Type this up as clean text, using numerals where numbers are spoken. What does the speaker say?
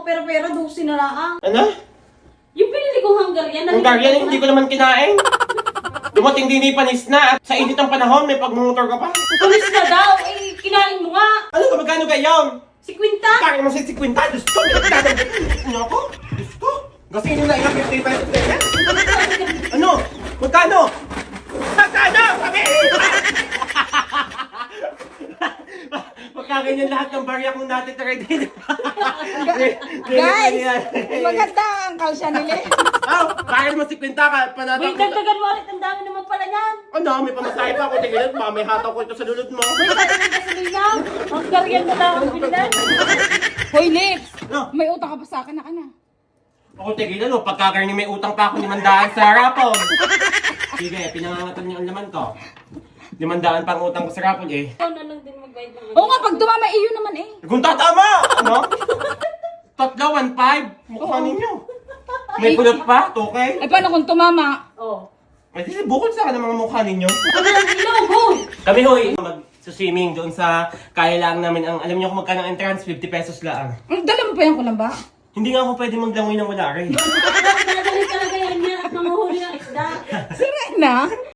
pera-pera, 12 na lang. Ano? Yung pinili kong Hungarian. Hungarian, hindi ko naman kinain. Dumating din panis na at sa init ng panahon, may pagmumotor ka pa. Panis na daw. Eh, kinain mo nga. Ano ka, magkano gayon? Si Quinta. Kaya mo si 50, gusto mo nagdadagdag ako? Gusto? Gasinin na ilang 50 pesos na yan? Ano? Magkano? Magkano? Sabi! Magkaganyan lahat ng barya kong natitry din. Guys, maganda ang kalsya nila. Bakit mo si Quinta ka? Wait, dagdagan mo ulit. Ang dami naman pala yan. Ano? May pamasahe pa ako. Tingnan mo, may hataw ko ito sa lulod mo. Wait, dami ng gasolina. Hungarian na lang ang bilan. Hoy, Lips! Ano? May utang ka pa sa akin na ka na. Ako tigilan mo, pagkakarni may utang pa ako 500 sa harapon. Sige, pinangangatan niyo ang laman ko. 500 pang utang ko sa harapon eh. Ikaw na lang din magbayad ng Oo nga, pag tumama, iyo naman eh. Kung tatama! Ano? Tatlo, 1.5. Mukha ninyo. May kulot pa, okay? Eh, paano kung tumama? Oh. Ay, di bukod sa ng mga mukha ninyo. Ano lang ilog, hoy! Kami hoy, mag-swimming doon sa kaya lang namin. Ang alam niyo kung magkano ang entrance, 50 pesos lang. Dala mo pa yan ko lang ba? Hindi nga ako pwede maglangoy ng wala rin. Madali talaga yan at manguhuli ng isda. Sira na.